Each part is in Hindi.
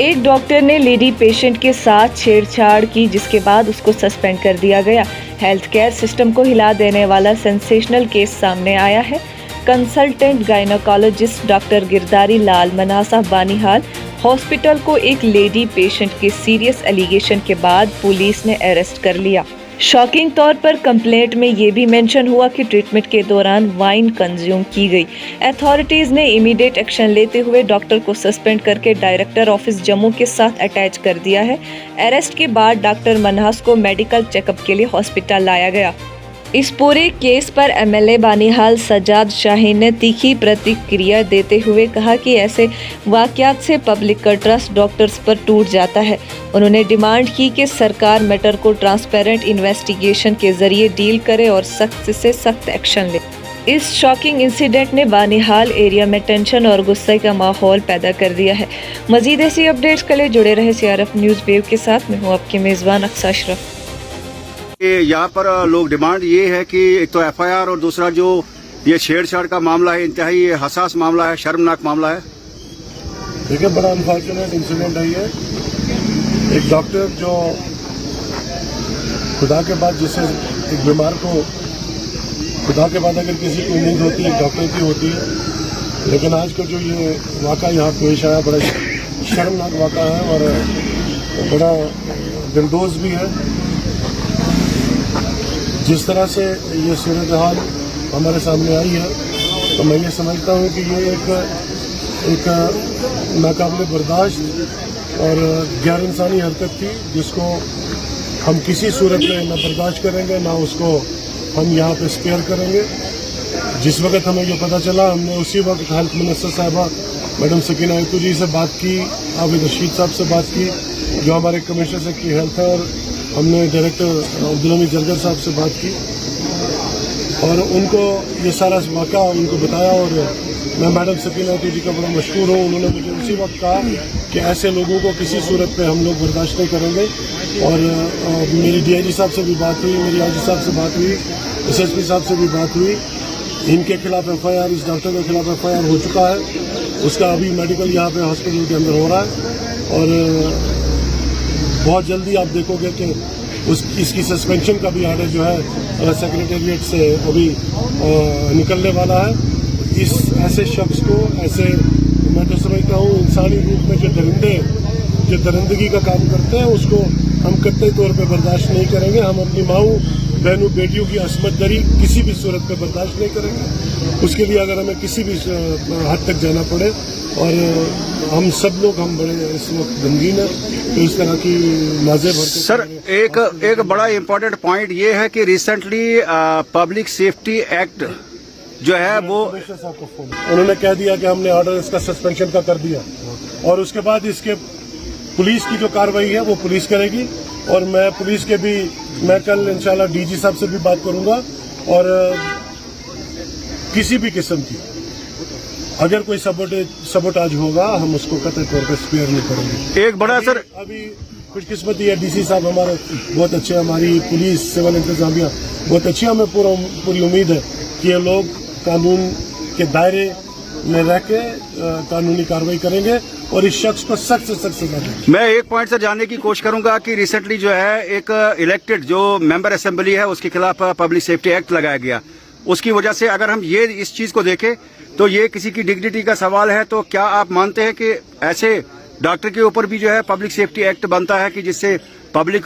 एक डॉक्टर ने लेडी पेशेंट के साथ छेड़छाड़ की, जिसके बाद उसको सस्पेंड कर दिया गया। हेल्थ केयर सिस्टम को हिला देने वाला सेंसेशनल केस सामने आया है। Consultant gynaecologist doctor Girdhari Lal Manasa Banihal hospital को एक लेडी पेशेंट के सीरियस एलिगेशन के बाद पुलिस ने अरेस्ट कर लिया। शॉकिंग तौर पर कंप्लेंट में ये भी मेंशन हुआ कि ट्रीटमेंट के दौरान वाइन कंज्यूम की गई। अथॉरिटीज ने इमीडिएट एक्शन लेते हुए डॉक्टर को सस्पेंड करके डायरेक्टर ऑफिस जम्मू के साथ अटैच कर दिया है। अरेस्ट के बाद डॉक्टर मन्हास को मेडिकल चेकअप के लिए हॉस्पिटल लाया गया। इस पूरे केस पर एमएलए बानिहाल सजाद शाहीन ने तीखी प्रतिक्रिया देते हुए कहा कि ऐसे वाकयात से पब्लिक का ट्रस्ट डॉक्टर्स पर टूट जाता है। उन्होंने डिमांड की कि सरकार मैटर को ट्रांसपेरेंट इन्वेस्टिगेशन के जरिए डील करे और सख्त से सख्त एक्शन ले। इस शॉकिंग इंसिडेंट ने बानिहाल एरिया में टेंशन और गुस्से का माहौल पैदा कर दिया है। मजीद ऐसी अपडेट्स के लिए जुड़े रहे CRF न्यूज़ वेव के साथ। मैं हूँ आपकी मेज़बान अक्सा अशरफ। यहाँ पर लोग डिमांड ये है कि एक तो FIR और दूसरा जो ये छेड़छाड़ का मामला है, इंतहाई हसास मामला है, शर्मनाक मामला है। देखिए, बड़ा अनफॉर्चुनेट इंसिडेंट है ये। एक डॉक्टर जो खुदा के बाद, जिससे एक बीमार को खुदा के बाद अगर किसी की उम्मीद होती है, डॉक्टर की होती है, लेकिन आज का जो ये वाक़ा यहाँ पेश आया बड़ा शर्मनाक वाक़ा है और बड़ा दिलदोज़ भी है। जिस तरह से ये सूरत हाल हमारे सामने आई है, तो मैं ये समझता हूँ कि ये एक नाकाबिले बर्दाश्त और गैर इंसानी हरकत थी, जिसको हम किसी सूरत में ना बर्दाश्त करेंगे, ना उसको हम यहाँ पे स्पेयर करेंगे। जिस वक्त हमें ये पता चला, हमने उसी वक्त हेल्थ मिनिस्टर साहिबा मैडम सकीना आयतू जी से बात की, आबिद रशीद साहब से बात की, जो हमारे कमिश्नर सेक्रेटरी हेल्थ है, और हमने डायरेक्टर अब्दुल हमीद जरगर साहब से बात की और उनको ये सारा वाक़ा उनको बताया। और मैं मैडम सकीना आयतू जी का बड़ा मशहूर हूँ। उन्होंने मुझे उसी वक्त कहा कि ऐसे लोगों को किसी सूरत पे हम लोग बर्दाश्त नहीं करेंगे। और मेरी DIG साहब से भी बात हुई, मेरी IG साहब से बात हुई, SSP साहब से भी बात हुई। इनके खिलाफ FIR, इस डॉक्टर के खिलाफ FIR हो चुका है। उसका अभी मेडिकल यहाँ पे हॉस्पिटल के अंदर हो रहा है और बहुत जल्दी आप देखोगे कि इसकी सस्पेंशन का भी आर्डर जो है सेक्रेटेरिएट से अभी निकलने वाला है। इस ऐसे शख्स को, ऐसे मैं तो समझता हूँ इंसानी रूप में जो दरिंदगी का काम करते हैं, उसको हम कतई तौर पे बर्दाश्त नहीं करेंगे। हम अपनी माओं बहनों बेटियों की असमत दरी किसी भी सूरत पे बर्दाश्त नहीं करेंगे। उसके लिए अगर हमें किसी भी हद तक जाना पड़े, और हम सब लोग हम बड़े इस वक्त गमगीन है तो इस तरह की नाज़ेब हरकत। सर, एक बड़ा इम्पोर्टेंट पॉइंट ये है कि रिसेंटली पब्लिक सेफ्टी एक्ट जो है वो उन्होंने कह दिया कि हमने ऑर्डर इसका सस्पेंशन का कर दिया, और उसके बाद इसके पुलिस की जो कार्रवाई है वो पुलिस करेगी। और मैं पुलिस के भी, मैं कल इंशाल्लाह DG साहब से भी बात करूंगा, और किसी भी किस्म की अगर कोई सबोटाज होगा, हम उसको कतई तौर पर स्पेयर नहीं करेंगे। एक बड़ा सर, अभी खुशकिस्मती है, DC साहब हमारे बहुत अच्छे, हमारी पुलिस सिविल इंतजामिया बहुत अच्छी, हमें पूरी उम्मीद है कि ये लोग कानून के दायरे में रह के कानूनी कार्रवाई करेंगे और इस शख्स को सख्त से सख्त सजा देंगे। मैं एक पॉइंट से जानने की कोशिश करूंगा कि रिसेंटली जो है एक इलेक्टेड जो मेंबर असेंबली है, उसके खिलाफ पब्लिक सेफ्टी एक्ट लगाया गया। उसकी वजह से अगर हम ये इस चीज को देखें तो ये किसी की डिग्निटी का सवाल है। तो क्या आप मानते हैं कि ऐसे डॉक्टर के ऊपर भी जो है पब्लिक सेफ्टी एक्ट बनता है कि जिससे पब्लिक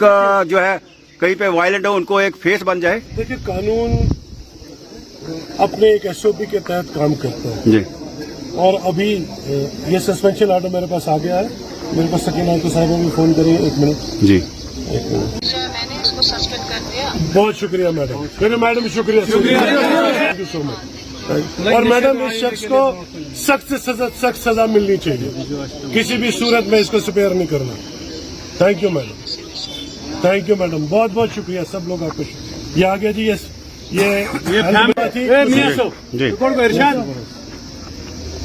जो है कहीं पे वायलेंट हो, उनको एक फेस बन जाए? देखिए, कानून अपने एक SOP के तहत काम करता है जी। और अभी ये सस्पेंशन ऑर्डर मेरे पास आ गया है। मेरे पास सकीना तो साहब भी फोन करिए, 1 मिनट जी। मैंने इसको सस्पेंड कर दिया। बहुत शुक्रिया मैडम। फिर मैडम शुक्रिया, थैंक यू सो मच। और मैडम, इस शख्स को सख्त सजा मिलनी चाहिए, किसी भी सूरत में इसको स्पेयर नहीं करना। Thank you madam, thank you madam, बहुत बहुत शुक्रिया सब लोग आपका। ये आ गया जी,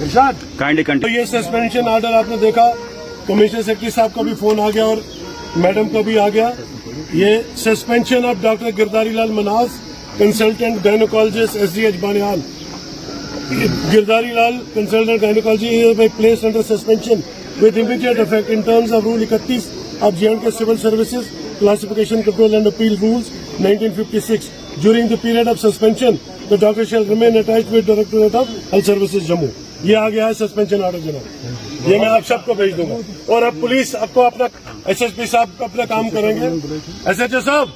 इरशाद काइंडली। तो ये सस्पेंशन ऑर्डर आपने देखा, कमिश्नर सेक्रेटरी साहब का भी फोन आ गया और मैडम का भी आ गया। ये suspension of doctor Girdhari Lal Manas, consultant gynaecologist SGH Banihal. Girdhari Lal, consultant gynecology, is placed under suspension with immediate effect in terms of Rule 31 of J&K Civil Services Classification, Control and Appeal Rules 1956. During the period of suspension, the doctor shall remain attached with Directorate of Health Services Jammu. ये आ गया है सस्पेंशन ऑर्डर जनाब, ये मैं आप सबको भेज दूंगा। और अब पुलिस आपको अपना एसएसपी साहब अपना काम करेंगे। एसएचओ साहब